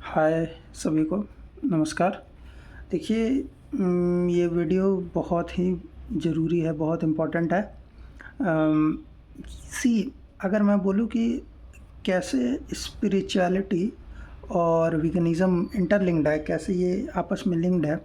हाय सभी को नमस्कार। देखिए ये वीडियो बहुत ही ज़रूरी है, बहुत इम्पोर्टेंट है। अम, सी अगर मैं बोलूँ कि कैसे स्पिरिचुअलिटी और वीगनिज़्म इंटरलिंक्ड है, कैसे ये आपस में लिंक्ड है,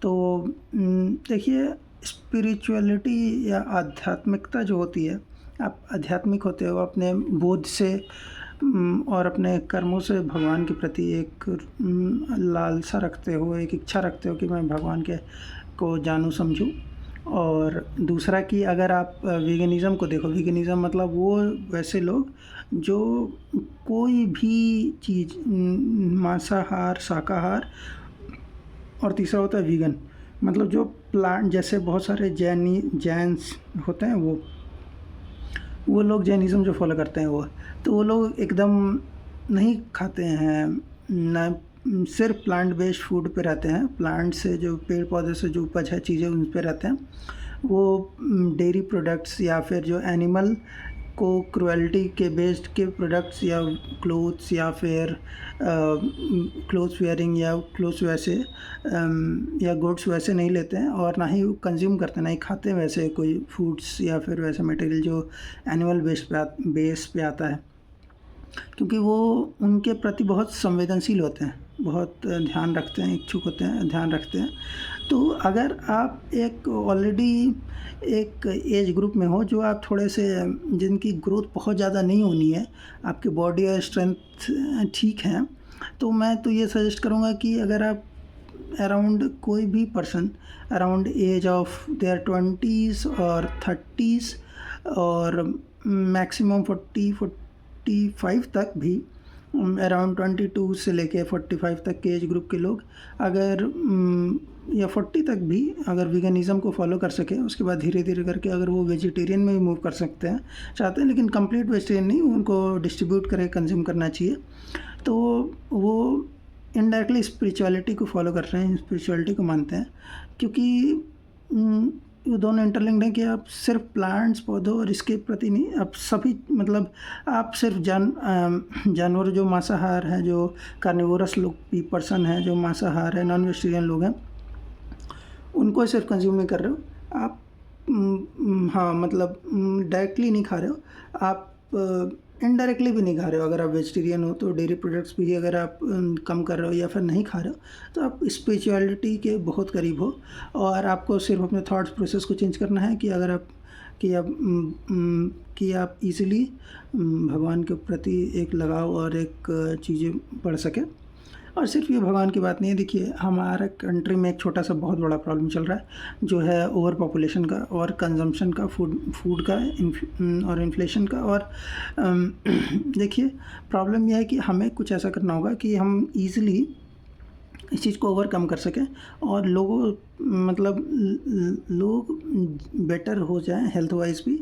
तो देखिए स्पिरिचुअलिटी या आध्यात्मिकता जो होती है, आप आध्यात्मिक होते हो अपने बोध से और अपने कर्मों से भगवान के प्रति एक लालसा रखते हो, एक इच्छा रखते हो कि मैं भगवान के को जानूँ समझूँ। और दूसरा कि अगर आप वीगनिज़्म को देखो, वीगनिज़्म मतलब वो वैसे लोग जो कोई भी चीज़ मांसाहार, शाकाहार, और तीसरा होता है वीगन, मतलब जो प्लांट, जैसे बहुत सारे जैन्स होते हैं, वो लोग जैनिज़्म जो फॉलो करते हैं वो लोग एकदम नहीं खाते हैं, न सिर्फ प्लांट बेस्ड फूड पे रहते हैं, प्लांट से जो पेड़ पौधे से जो उपज है चीज़ें उन पे रहते हैं। वो डेयरी प्रोडक्ट्स या फिर जो एनिमल को क्रुएल्टी के बेस्ड के प्रोडक्ट्स या क्लोथ्स या फिर क्लोथ्स वेयरिंग या क्लोथ्स वैसे या गुड्स वैसे नहीं लेते हैं, और ना ही कंज्यूम करते हैं, ना ही खाते हैं वैसे कोई फूड्स या फिर वैसे मटेरियल जो एनिमल बेस पे आता है, क्योंकि वो उनके प्रति बहुत संवेदनशील होते हैं, बहुत ध्यान रखते हैं, इच्छुक होते हैं, ध्यान रखते हैं। तो अगर आप एक ऑलरेडी एक एज ग्रुप में हो जो आप थोड़े से, जिनकी ग्रोथ बहुत ज़्यादा नहीं होनी है, आपकी बॉडी और स्ट्रेंथ ठीक है, तो मैं तो ये सजेस्ट करूँगा कि अगर आप अराउंड कोई भी person around age of their 20s और 30s और मैक्सिमम 45 तक भी, अराउंड 22 से लेके 45 तक के एज ग्रुप के लोग अगर या 40 तक भी अगर वीगनिज़्म को फॉलो कर सके, उसके बाद धीरे धीरे करके अगर वो वेजिटेरियन में भी मूव कर सकते हैं, चाहते हैं, लेकिन कंप्लीट वेजिटेरियन नहीं, उनको डिस्ट्रीब्यूट करके कंज्यूम करना चाहिए, तो वो इनडायरेक्टली स्पिरिचुअलिटी को फॉलो कर रहे हैं, स्पिरिचुअलिटी को मानते हैं, क्योंकि ये दोनों इंटरलिंक्ड हैं कि आप सिर्फ प्लांट्स, पौधों और इसके प्रति नहीं, आप सभी, मतलब आप सिर्फ जानवर जो मांसाहार हैं, जो कार्निवोरस लोग भी पर्सन हैं, जो मांसाहार है, नॉन वेजिटेरियन लोग हैं, उनको सिर्फ कंज्यूम नहीं कर रहे हो आप। हाँ, मतलब डायरेक्टली नहीं खा रहे हो आप, इनडायरेक्टली भी नहीं खा रहे हो। अगर आप वेजिटेरियन हो तो डेयरी प्रोडक्ट्स भी अगर आप कम कर रहे हो या फिर नहीं खा रहे हो, तो आप स्पिरिचुअलिटी के बहुत करीब हो। और आपको सिर्फ अपने थॉट्स प्रोसेस को चेंज करना है कि अगर आप कि आप इजीली भगवान के प्रति एक लगाव और एक चीज़ें बढ़ सके। और सिर्फ ये भगवान की बात नहीं है, देखिए हमारे कंट्री में एक छोटा सा बहुत बड़ा प्रॉब्लम चल रहा है, जो है ओवर पॉपुलेशन का और कंजम्पशन का, फूड का और इन्फ्लेशन का। और देखिए प्रॉब्लम यह है कि हमें कुछ ऐसा करना होगा कि हम इजीली इस चीज़ को ओवरकम कर सकें और लोगों, मतलब लोग बेटर हो जाएं हेल्थ वाइज भी,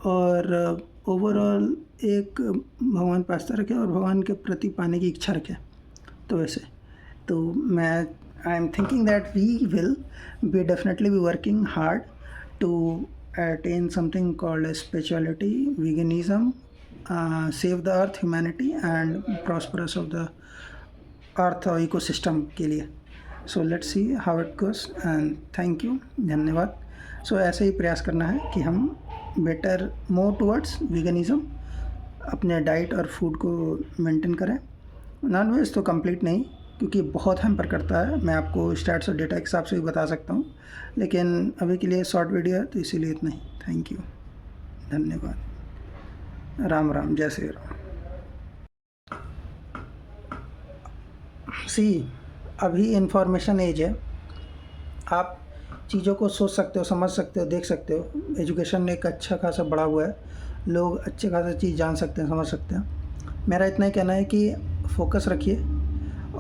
और ओवरऑल एक भगवान पे आस्था रखें और भगवान के प्रति पाने की इच्छा रखें। तो वैसे तो मैं I am thinking that we will be definitely be working hard to attain something called as spirituality, veganism, save the earth, humanity, and prosperous of the earth और ecosystem के लिए। So let's see how it goes and thank you, धन्यवाद। सो ऐसे ही प्रयास करना है कि हम बेटर मोर टुवर्ड्स वीगनिज़म अपने डाइट और फूड को मेंटेन करें। नॉन वेज तो कंप्लीट नहीं, क्योंकि बहुत हैम्पर करता है, मैं आपको स्टैट्स और डेटा के हिसाब से भी बता सकता हूँ, लेकिन अभी के लिए शॉर्ट वीडियो है तो इसीलिए इतना ही। थैंक यू, धन्यवाद, राम राम, जय श्री राम। सी अभी इंफॉर्मेशन एज है, आप चीज़ों को सोच सकते हो, समझ सकते हो, देख सकते हो। एजुकेशन एक अच्छा खासा बढ़ा हुआ है, लोग अच्छे खासा चीज़ जान सकते हैं, समझ सकते हैं। मेरा इतना ही कहना है कि फोकस रखिए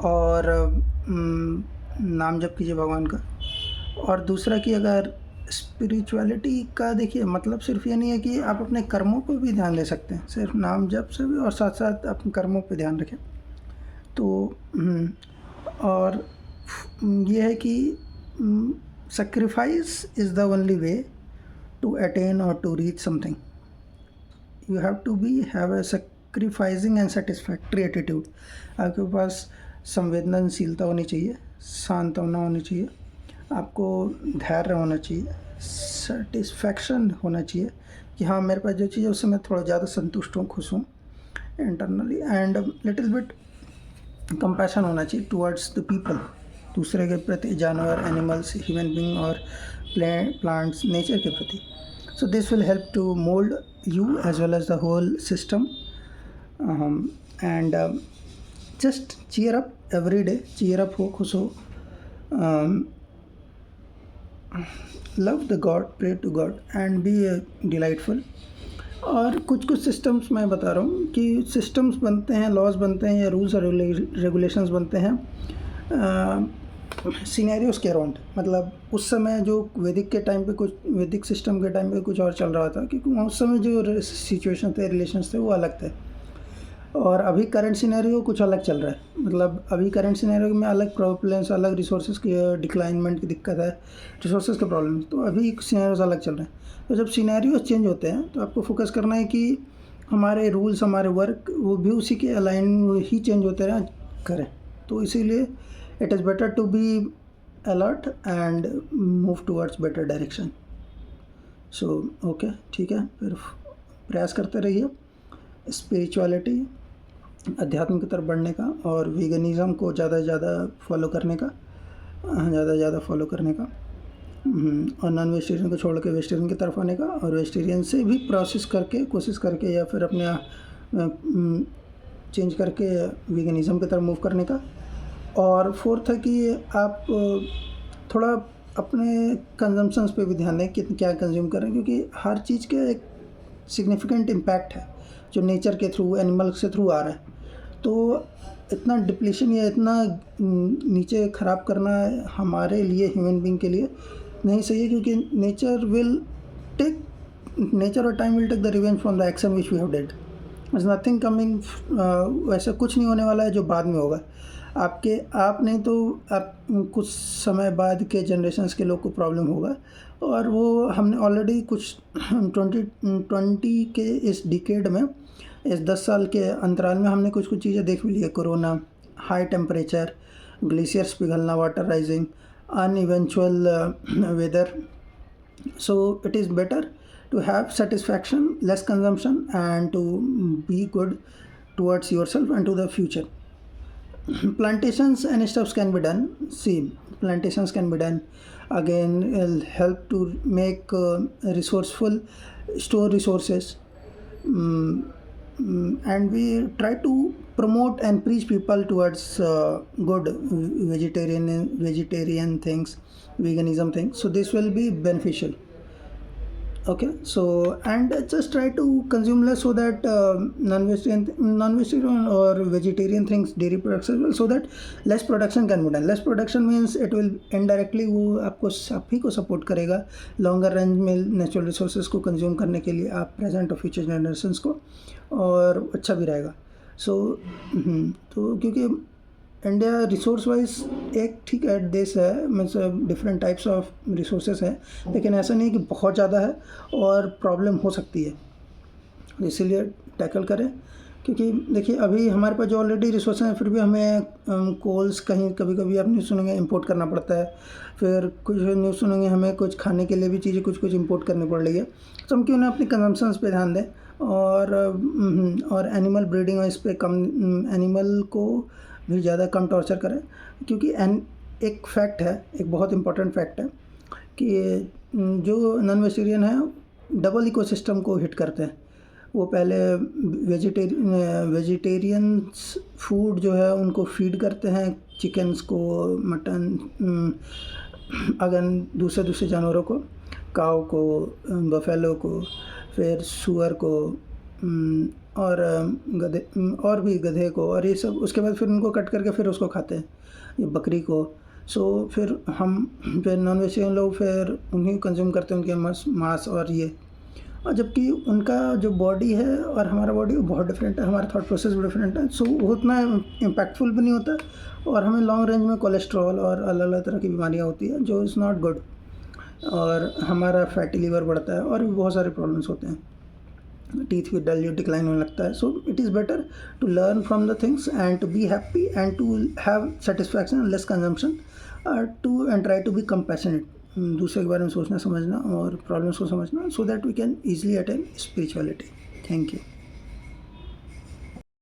और नाम जप कीजिए भगवान का। और दूसरा कि अगर स्पिरिचुअलिटी का, देखिए मतलब सिर्फ ये नहीं है कि आप अपने कर्मों को भी ध्यान दे सकते हैं, सिर्फ नाम जप से भी, और साथ साथ अपने कर्मों पे ध्यान रखें। तो और ये है कि sacrifice is the only way to attain or to reach something. You have to have a sacrificing and satisfactory attitude. आपके पास संवेदनशीलता होनी चाहिए, सांत्वना होनी चाहिए, आपको धैर्य होना चाहिए, सेटिस्फैक्शन होना चाहिए कि हाँ मेरे पास जो चीज़ है उससे मैं थोड़ा ज़्यादा संतुष्ट हूँ, खुश हूँ internally, and little bit compassion होना चाहिए टुवर्ड्स द पीपल, दूसरे के प्रति, जानवर, एनिमल्स, ह्यूमन बीइंग और प्लांट्स, नेचर के प्रति। So this will help to mould you as well as the whole system, and just cheer up every day, cheer up हो, खुश हो, love the God, pray to God and be delightful। और कुछ systems मैं बता रहा हूँ कि सिस्टम्स बनते हैं, लॉज बनते हैं या रूल्स और रेगुलेशंस बनते हैं सीनेरियोस के अराउंड। मतलब उस समय जो वैदिक के टाइम पे कुछ, वैदिक सिस्टम के टाइम पे कुछ और चल रहा था, क्योंकि उस समय जो सिचुएशन थे, रिलेशंस थे, वो अलग थे, और अभी करंट सिनेरियो कुछ अलग चल रहा है। मतलब अभी करंट सिनेरियो में अलग प्रॉब्लम्स, अलग रिसोर्सेज की डिक्लाइनमेंट की दिक्कत है, रिसोर्सेज के प्रॉब्लम, तो अभी सिनेरियोज अलग चल रहे हैं। तो जब सिनेरियोज चेंज होते हैं तो आपको फोकस करना है कि हमारे रूल्स, हमारे वर्क, वो भी उसी के अलाइन ही चेंज होते रहे करें। तो इसीलिए it is better to be alert and move towards better direction। so okay, ठीक है, फिर प्रयास करते रहिए स्पिरिचुअलिटी, अध्यात्म की तरफ बढ़ने का, और वीगनिज़म को ज़्यादा से ज़्यादा फॉलो करने का, और नॉन वेजिटेरियन को छोड़ के वेजिटेरियन की तरफ आने का, और वेजिटेरियन से भी कोशिश करके या फिर अपने चेंज करके वीगनिज़म की तरफ मूव करने का। और फोर्थ है कि आप थोड़ा अपने कंजम्पशंस पे भी ध्यान दें कि क्या कंज्यूम करें, क्योंकि हर चीज़ के एक सिग्निफिकेंट इम्पैक्ट है जो नेचर के थ्रू, एनिमल के थ्रू आ रहा है। तो इतना डिप्लीशन या इतना नीचे ख़राब करना हमारे लिए, ह्यूमन बीइंग के लिए नहीं सही है, क्योंकि नेचर और time will take the revenge from the action which we have did. Is nothing coming, वैसा कुछ नहीं होने वाला है जो बाद में होगा। आप नहीं तो आप कुछ समय बाद के जनरेशन्स के लोग को प्रॉब्लम होगा, और वो हमने ऑलरेडी कुछ 2020 के इस डिकेड में, इस 10 साल के अंतराल में हमने कुछ चीज़ें देख भी ली है। कोरोना, हाई टेम्परेचर, ग्लेशियर्स पिघलना, water rising, uneventual weather. So it is better to have satisfaction, less consumption, and to be good towards yourself and to the future। Plantations and stuffs can be done. See, plantations can be done. Again, it'll help to make resourceful, store resources, and we try to promote and preach people towards good vegetarian things, veganism things. So this will be beneficial। Okay, so and just try to consume less, so that non-vegetarian or vegetarian things, dairy products as well, so that less production can be done। Less production means it will indirectly वो आप ही को support करेगा longer range में natural resources को consume करने के लिए, आप प्रेजेंट और फ्यूचर जनरेशन्स को, और अच्छा भी रहेगा। तो क्योंकि इंडिया रिसोर्स वाइज एक ठीक है देश है, means different types of resources हैं, लेकिन ऐसा नहीं कि बहुत ज़्यादा है और प्रॉब्लम हो सकती है, इसीलिए टैकल करें। क्योंकि देखिए अभी हमारे पास जो ऑलरेडी रिसोर्स हैं, फिर भी हमें कोल्स कहीं कभी कभी आप न्यूज़ सुनेंगे इंपोर्ट करना पड़ता है, फिर कुछ न्यूज़ सुनेंगे हमें कुछ खाने के लिए भी चीज़ें कुछ इंपोर्ट करनी पड़ रही है। तो हम क्यों ना अपनी कंजम्पशंस पे ध्यान दें, और एनिमल ब्रीडिंग इस पर कम, एनिमल को भी ज़्यादा कम टॉर्चर करें। क्योंकि एक फैक्ट है, एक बहुत इंपॉर्टेंट फैक्ट है कि जो नॉन वेजिटेरियन है डबल इकोसिस्टम को हिट करते हैं। वो पहले वेजिटेरियंस फूड जो है उनको फीड करते हैं, चिकन्स को, मटन, अगर दूसरे जानवरों को, काऊ को, बफेलो को, फिर सुअर को, और गधे को, और ये सब। उसके बाद फिर उनको कट करके फिर उसको खाते हैं, ये बकरी को। सो फिर नॉन वेजिटेरियन लोग फिर उन्हीं कंज्यूम करते हैं, उनके मांस और ये। और जबकि उनका जो बॉडी है और हमारा बॉडी बहुत डिफरेंट है, हमारा थॉट प्रोसेस भी डिफरेंट है। सो वो उतना इम्पैक्टफुल भी नहीं होता, और हमें लॉन्ग रेंज में कोलेस्ट्रॉल और अलग अलग तरह की बीमारियाँ होती हैं जो इज़ नॉट गुड, और हमारा फैटी लीवर बढ़ता है और भी बहुत सारे प्रॉब्लम्स होते हैं। टीथ भी डल डिक्लाइन होने लगता है. So it is better to learn from the things and to be happy and to have satisfaction and less consumption, to and try to be compassionate. दूसरे के बारे में सोचना समझना और प्रॉब्लम्स को समझना, so that we can easily attain spirituality. Thank you.